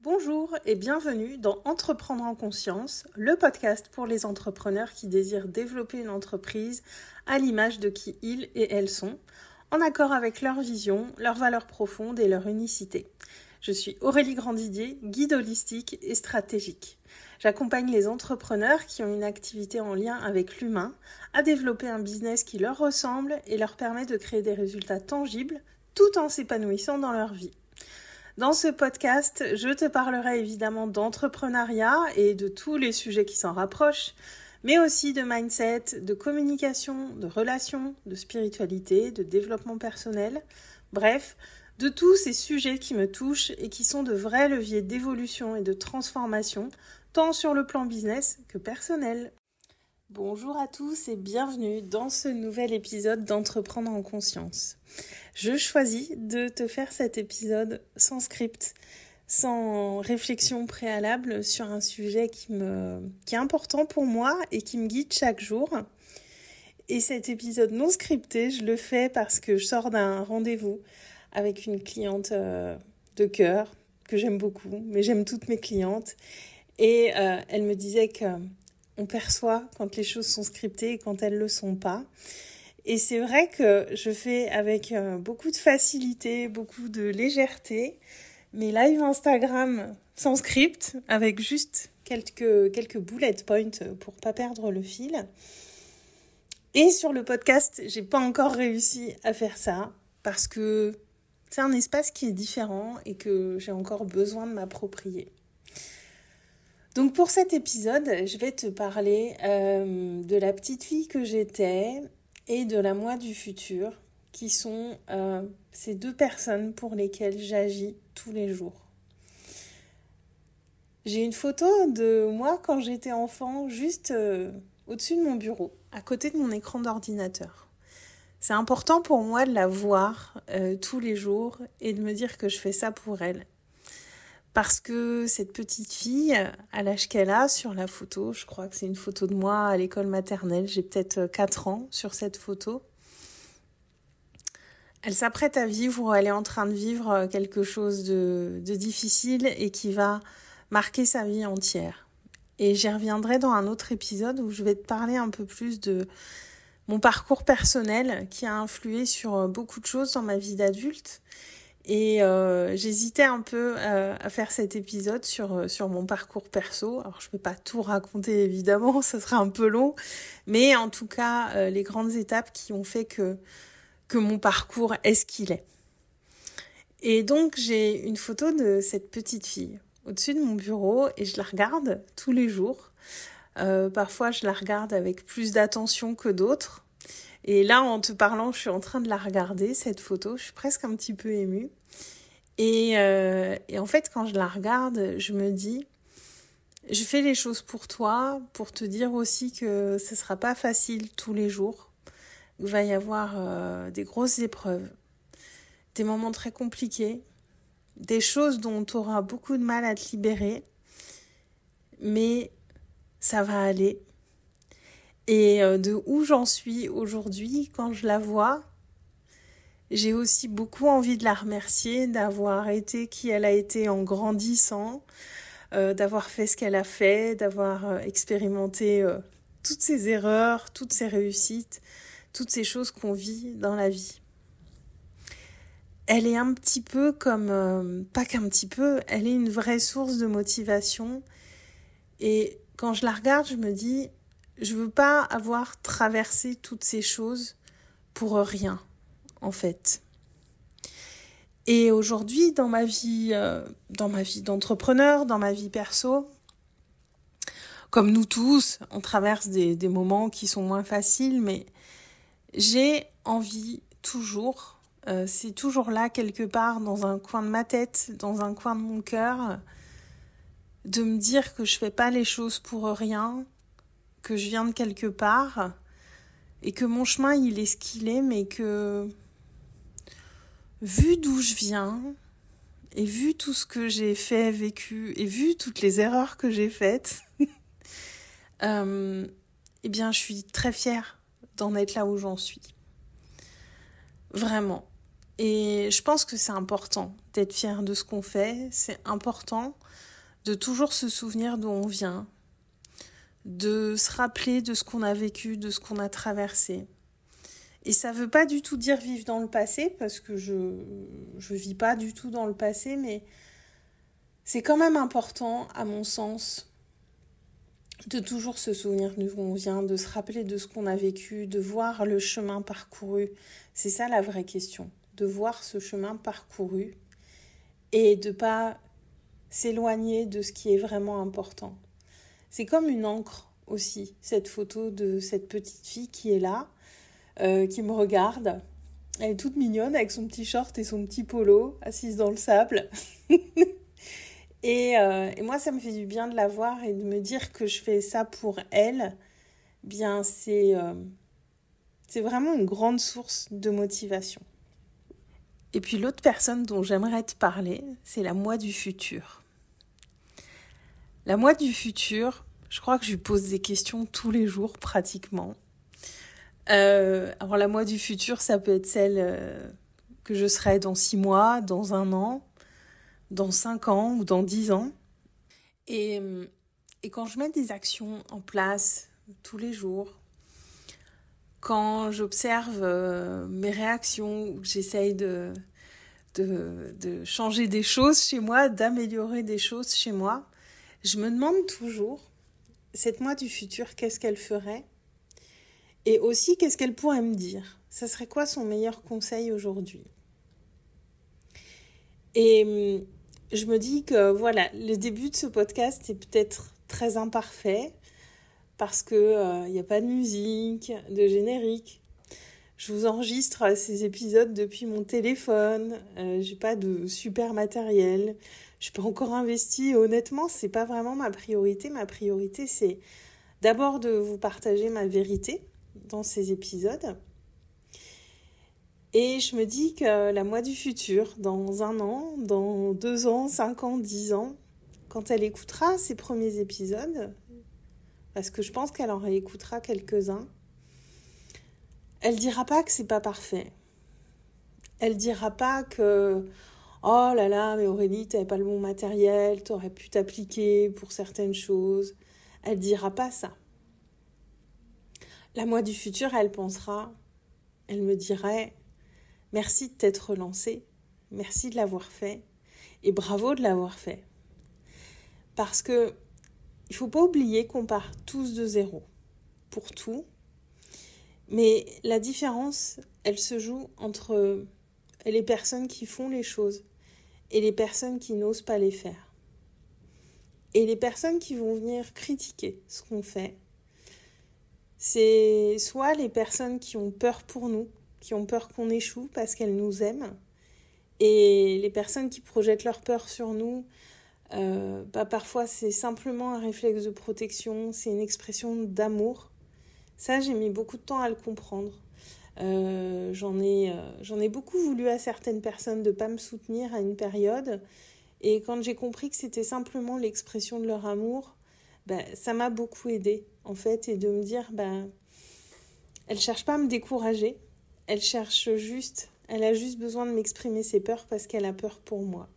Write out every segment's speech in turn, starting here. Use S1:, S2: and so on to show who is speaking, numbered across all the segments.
S1: Bonjour et bienvenue dans Entreprendre en conscience, le podcast pour les entrepreneurs qui désirent développer une entreprise à l'image de qui ils et elles sont, en accord avec leur vision, leurs valeurs profondes et leur unicité. Je suis Aurélie Grandidier, guide holistique et stratégique. J'accompagne les entrepreneurs qui ont une activité en lien avec l'humain à développer un business qui leur ressemble et leur permet de créer des résultats tangibles tout en s'épanouissant dans leur vie. Dans ce podcast, je te parlerai évidemment d'entrepreneuriat et de tous les sujets qui s'en rapprochent, mais aussi de mindset, de communication, de relations, de spiritualité, de développement personnel, bref, de tous ces sujets qui me touchent et qui sont de vrais leviers d'évolution et de transformation, tant sur le plan business que personnel. Bonjour à tous et bienvenue dans ce nouvel épisode d'Entreprendre en conscience. Je choisis de te faire cet épisode sans script, sans réflexion préalable sur un sujet qui est important pour moi et qui me guide chaque jour. Et cet épisode non scripté, je le fais parce que je sors d'un rendez-vous avec une cliente de cœur que j'aime beaucoup, mais j'aime toutes mes clientes. Et elle me disait qu'on perçoit quand les choses sont scriptées et quand elles ne le sont pas. Et c'est vrai que je fais avec beaucoup de facilité, beaucoup de légèreté, mes lives Instagram sans script, avec juste quelques bullet points pour pas perdre le fil. Et sur le podcast, j'ai pas encore réussi à faire ça, parce que c'est un espace qui est différent et que j'ai encore besoin de m'approprier. Donc pour cet épisode, je vais te parler de la petite fille que j'étais et de la moi du futur, qui sont ces deux personnes pour lesquelles j'agis tous les jours. J'ai une photo de moi quand j'étais enfant, juste au-dessus de mon bureau, à côté de mon écran d'ordinateur. C'est important pour moi de la voir tous les jours et de me dire que je fais ça pour elle. Parce que cette petite fille, à l'âge qu'elle a sur la photo, je crois que c'est une photo de moi à l'école maternelle, j'ai peut-être 4 ans sur cette photo. Elle s'apprête à vivre, ou elle est en train de vivre quelque chose de difficile et qui va marquer sa vie entière. Et j'y reviendrai dans un autre épisode où je vais te parler un peu plus de mon parcours personnel qui a influé sur beaucoup de choses dans ma vie d'adulte. Et j'hésitais un peu à faire cet épisode sur mon parcours perso. Alors je ne vais pas tout raconter évidemment, ça sera un peu long, mais en tout cas les grandes étapes qui ont fait que mon parcours est ce qu'il est. Et donc j'ai une photo de cette petite fille au-dessus de mon bureau et je la regarde tous les jours. Parfois je la regarde avec plus d'attention que d'autres. Et là, en te parlant, je suis en train de la regarder, cette photo. Je suis presque un petit peu émue. Et en fait, quand je la regarde, je me dis, je fais les choses pour toi, pour te dire aussi que ce ne sera pas facile tous les jours. Il va y avoir des grosses épreuves, des moments très compliqués, des choses dont tu auras beaucoup de mal à te libérer, mais ça va aller. Et de où j'en suis aujourd'hui, quand je la vois, j'ai aussi beaucoup envie de la remercier d'avoir été qui elle a été en grandissant, d'avoir fait ce qu'elle a fait, d'avoir expérimenté toutes ses erreurs, toutes ses réussites, toutes ces choses qu'on vit dans la vie. Elle est un petit peu comme, pas qu'un petit peu, elle est une vraie source de motivation. Et quand je la regarde, je me dis, je veux pas avoir traversé toutes ces choses pour rien, en fait. Et aujourd'hui, dans ma vie d'entrepreneur, dans ma vie perso, comme nous tous, on traverse des moments qui sont moins faciles, mais j'ai envie toujours, c'est toujours là quelque part dans un coin de ma tête, dans un coin de mon cœur, de me dire que je fais pas les choses pour rien, que je viens de quelque part et que mon chemin il est ce qu'il est, mais que vu d'où je viens et vu tout ce que j'ai fait, vécu et vu toutes les erreurs que j'ai faites, eh bien je suis très fière d'en être là où j'en suis. Vraiment. Et je pense que c'est important d'être fier de ce qu'on fait. C'est important de toujours se souvenir d'où on vient, de se rappeler de ce qu'on a vécu, de ce qu'on a traversé. Et ça ne veut pas du tout dire vivre dans le passé, parce que je vis pas du tout dans le passé, mais c'est quand même important, à mon sens, de toujours se souvenir d'où on vient, de se rappeler de ce qu'on a vécu, de voir le chemin parcouru. C'est ça la vraie question, de voir ce chemin parcouru et de pas s'éloigner de ce qui est vraiment important. C'est comme une encre aussi, cette photo de cette petite fille qui est là, qui me regarde. Elle est toute mignonne avec son petit short et son petit polo, assise dans le sable. Et moi, ça me fait du bien de la voir et de me dire que je fais ça pour elle. Bien, c'est vraiment une grande source de motivation. Et puis l'autre personne dont j'aimerais te parler, c'est la moi du futur. La moi du futur, je crois que je lui pose des questions tous les jours pratiquement. Alors la moi du futur, ça peut être celle que je serai dans 6 mois, dans 1 an, dans 5 ans ou dans 10 ans. Et quand je mets des actions en place tous les jours, quand j'observe mes réactions, ou que j'essaye de changer des choses chez moi, d'améliorer des choses chez moi, je me demande toujours, cette moi du futur, qu'est-ce qu'elle ferait ? Et aussi, qu'est-ce qu'elle pourrait me dire ? Ça serait quoi son meilleur conseil aujourd'hui ? Et je me dis que voilà, le début de ce podcast est peut-être très imparfait parce que y a pas de musique, de générique. Je vous enregistre ces épisodes depuis mon téléphone. J'ai pas de super matériel. Je suis pas encore investie. Honnêtement, c'est pas vraiment ma priorité. Ma priorité, c'est d'abord de vous partager ma vérité dans ces épisodes. Et je me dis que la moi du futur, dans 1 an, dans 2 ans, 5 ans, 10 ans, quand elle écoutera ces premiers épisodes, parce que je pense qu'elle en réécoutera quelques-uns, elle dira pas que c'est pas parfait. Elle dira pas que oh là là, mais Aurélie, t'avais pas le bon matériel, t'aurais pu t'appliquer pour certaines choses. Elle dira pas ça. La moi du futur, elle pensera, elle me dirait merci de t'être relancée, merci de l'avoir fait et bravo de l'avoir fait. Parce que il faut pas oublier qu'on part tous de zéro pour tout. Mais la différence, elle se joue entre les personnes qui font les choses et les personnes qui n'osent pas les faire. Et les personnes qui vont venir critiquer ce qu'on fait, c'est soit les personnes qui ont peur pour nous, qui ont peur qu'on échoue parce qu'elles nous aiment, et les personnes qui projettent leur peur sur nous, parfois c'est simplement un réflexe de protection, c'est une expression d'amour. Ça, j'ai mis beaucoup de temps à le comprendre. J'en ai beaucoup voulu à certaines personnes de ne pas me soutenir à une période. Et quand j'ai compris que c'était simplement l'expression de leur amour, ça m'a beaucoup aidée, en fait. Et de me dire, elle ne cherche pas à me décourager. Elle a juste besoin de m'exprimer ses peurs parce qu'elle a peur pour moi.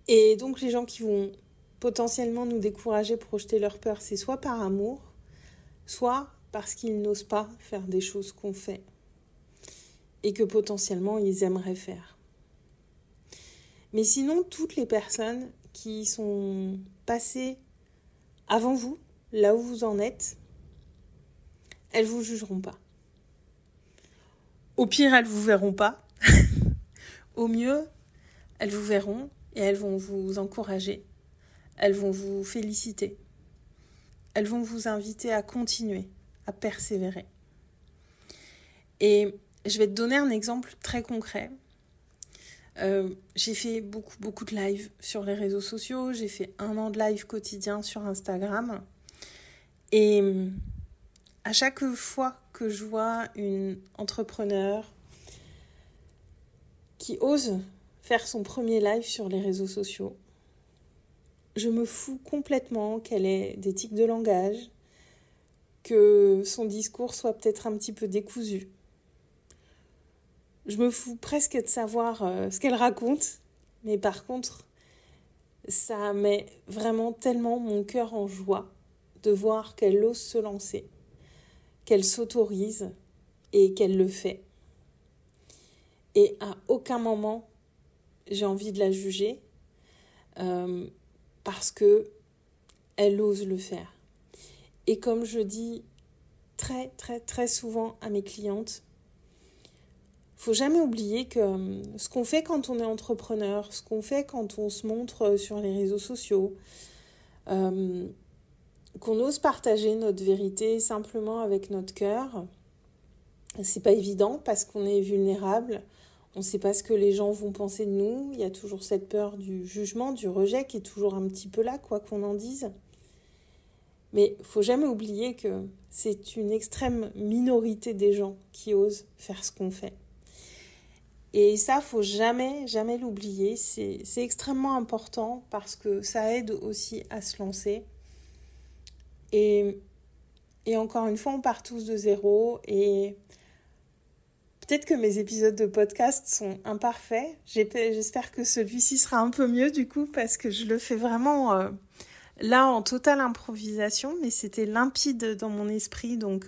S1: Et donc, les gens qui vont potentiellement nous décourager, projeter leur peur, c'est soit par amour, soit parce qu'ils n'osent pas faire des choses qu'on fait et que potentiellement ils aimeraient faire. Mais sinon, toutes les personnes qui sont passées avant vous, là où vous en êtes, elles vous jugeront pas. Au pire, elles vous verront pas. Au mieux, elles vous verront et elles vont vous encourager. Elles vont vous féliciter. Elles vont vous inviter à continuer, à persévérer. Et je vais te donner un exemple très concret. J'ai fait beaucoup de live sur les réseaux sociaux. J'ai fait 1 an de live quotidien sur Instagram. Et à chaque fois que je vois une entrepreneur qui ose faire son premier live sur les réseaux sociaux, je me fous complètement qu'elle ait des tics de langage, que son discours soit peut-être un petit peu décousu. je me fous presque de savoir ce qu'elle raconte, mais par contre, ça met vraiment tellement mon cœur en joie de voir qu'elle ose se lancer, qu'elle s'autorise et qu'elle le fait. Et à aucun moment, j'ai envie de la juger parce que elle ose le faire. Et comme je dis très, très, très souvent à mes clientes, faut jamais oublier que ce qu'on fait quand on est entrepreneur, ce qu'on fait quand on se montre sur les réseaux sociaux, qu'on ose partager notre vérité simplement avec notre cœur, c'est pas évident parce qu'on est vulnérable, on ne sait pas ce que les gens vont penser de nous, il y a toujours cette peur du jugement, du rejet qui est toujours un petit peu là, quoi qu'on en dise. Mais il ne faut jamais oublier que c'est une extrême minorité des gens qui osent faire ce qu'on fait. Et ça, il ne faut jamais, jamais l'oublier. C'est extrêmement important parce que ça aide aussi à se lancer. Et encore une fois, on part tous de zéro. Et peut-être que mes épisodes de podcast sont imparfaits. J'espère que celui-ci sera un peu mieux du coup parce que je le fais vraiment là en totale improvisation. Mais c'était limpide dans mon esprit. Donc,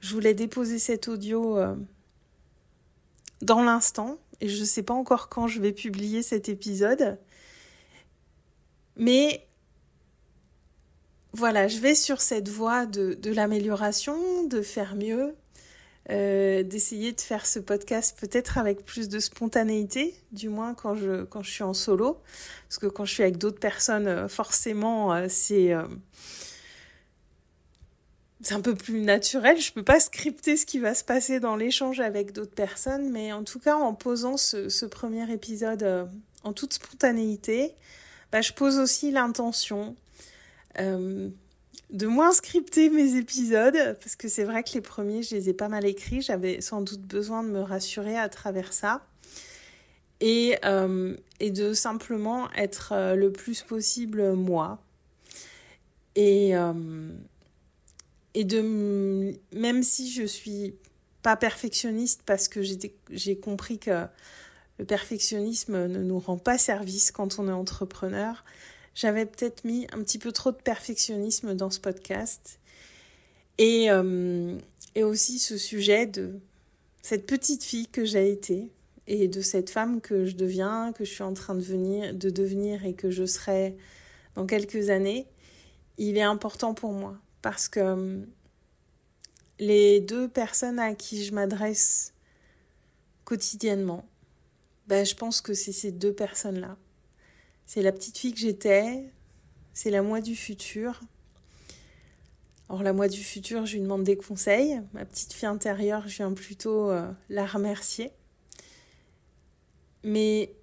S1: je voulais déposer cet audio dans l'instant, et je ne sais pas encore quand je vais publier cet épisode, mais voilà, je vais sur cette voie de l'amélioration, de faire mieux, d'essayer de faire ce podcast peut-être avec plus de spontanéité, du moins quand je suis en solo, parce que quand je suis avec d'autres personnes, forcément, c'est un peu plus naturel, je peux pas scripter ce qui va se passer dans l'échange avec d'autres personnes, mais en tout cas, en posant ce premier épisode en toute spontanéité, je pose aussi l'intention de moins scripter mes épisodes, parce que c'est vrai que les premiers, je les ai pas mal écrits, j'avais sans doute besoin de me rassurer à travers ça, et de simplement être le plus possible moi, et de, même si je suis pas perfectionniste parce que j'ai compris que le perfectionnisme ne nous rend pas service quand on est entrepreneur, j'avais peut-être mis un petit peu trop de perfectionnisme dans ce podcast. Et aussi ce sujet de cette petite fille que j'ai été et de cette femme que je deviens, que je suis en train de devenir et que je serai dans quelques années, il est important pour moi. Parce que les deux personnes à qui je m'adresse quotidiennement, je pense que c'est ces deux personnes-là. C'est la petite fille que j'étais, c'est la moi du futur. Alors la moi du futur, je lui demande des conseils. Ma petite fille intérieure, je viens plutôt la remercier. Mais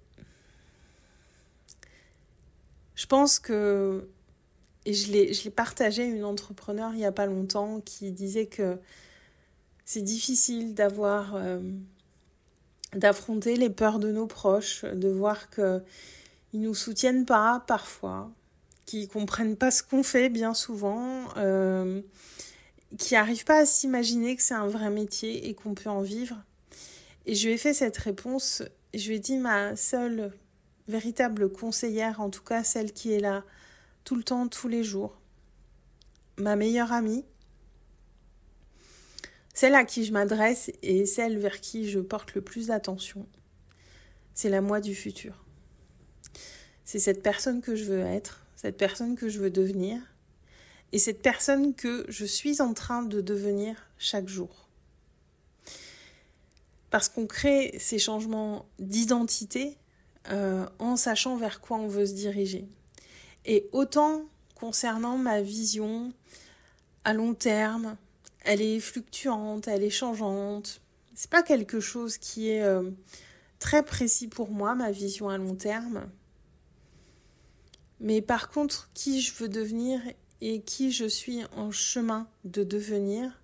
S1: je pense que... Et je l'ai partagé à une entrepreneure il n'y a pas longtemps qui disait que c'est difficile d'affronter les peurs de nos proches, de voir qu'ils ne nous soutiennent pas parfois, qu'ils ne comprennent pas ce qu'on fait bien souvent, qui n'arrivent pas à s'imaginer que c'est un vrai métier et qu'on peut en vivre. Et je lui ai fait cette réponse, et je lui ai dit ma seule véritable conseillère, en tout cas celle qui est là tout le temps, tous les jours, ma meilleure amie, celle à qui je m'adresse et celle vers qui je porte le plus d'attention, c'est la moi du futur. C'est cette personne que je veux être, cette personne que je veux devenir et cette personne que je suis en train de devenir chaque jour. Parce qu'on crée ces changements d'identité en sachant vers quoi on veut se diriger. Et autant concernant ma vision à long terme, elle est fluctuante, elle est changeante. C'est pas quelque chose qui est très précis pour moi, ma vision à long terme. Mais par contre, qui je veux devenir et qui je suis en chemin de devenir,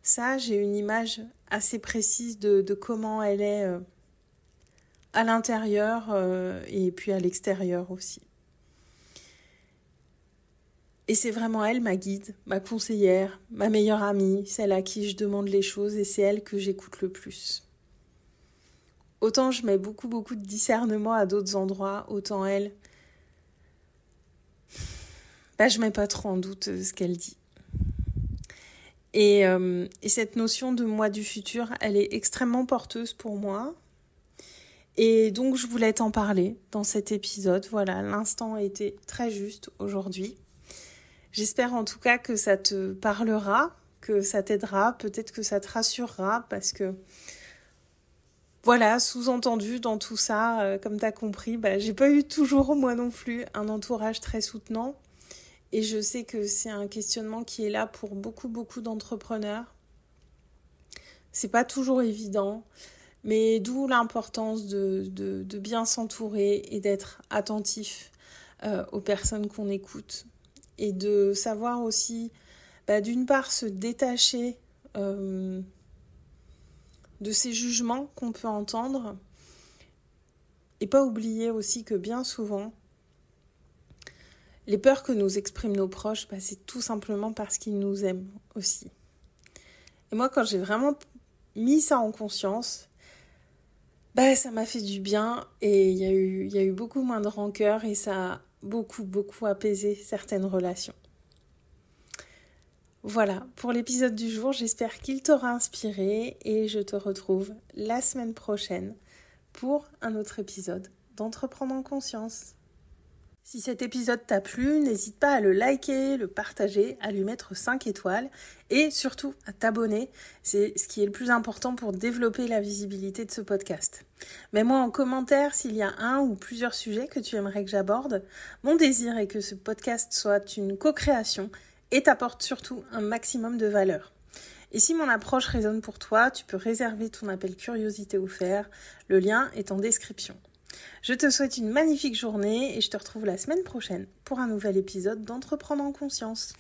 S1: ça, j'ai une image assez précise de comment elle est à l'intérieur et puis à l'extérieur aussi. Et c'est vraiment elle, ma guide, ma conseillère, ma meilleure amie, celle à qui je demande les choses et c'est elle que j'écoute le plus. autant je mets beaucoup de discernement à d'autres endroits, autant elle, je mets pas trop en doute ce qu'elle dit. Et cette notion de moi du futur, elle est extrêmement porteuse pour moi. Et donc, je voulais t'en parler dans cet épisode. Voilà, l'instant a été très juste aujourd'hui. J'espère en tout cas que ça te parlera, que ça t'aidera, peut-être que ça te rassurera, parce que, voilà, sous-entendu dans tout ça, comme t'as compris, j'ai pas eu toujours, moi non plus, un entourage très soutenant. Et je sais que c'est un questionnement qui est là pour beaucoup d'entrepreneurs. C'est pas toujours évident, mais d'où l'importance de bien s'entourer et d'être attentif aux personnes qu'on écoute. Et de savoir aussi, d'une part, se détacher de ces jugements qu'on peut entendre. Et pas oublier aussi que bien souvent, les peurs que nous expriment nos proches, c'est tout simplement parce qu'ils nous aiment aussi. Et moi, quand j'ai vraiment mis ça en conscience, ça m'a fait du bien et il y a eu beaucoup moins de rancœur et ça a beaucoup apaisé certaines relations. Voilà, pour l'épisode du jour, j'espère qu'il t'aura inspiré et je te retrouve la semaine prochaine pour un autre épisode d'Entreprendre en conscience. Si cet épisode t'a plu, n'hésite pas à le liker, le partager, à lui mettre 5 étoiles et surtout à t'abonner. C'est ce qui est le plus important pour développer la visibilité de ce podcast. Mets-moi en commentaire s'il y a un ou plusieurs sujets que tu aimerais que j'aborde. Mon désir est que ce podcast soit une co-création et t'apporte surtout un maximum de valeur. Et si mon approche résonne pour toi, tu peux réserver ton appel curiosité offert. Le lien est en description. Je te souhaite une magnifique journée et je te retrouve la semaine prochaine pour un nouvel épisode d'Entreprendre en conscience.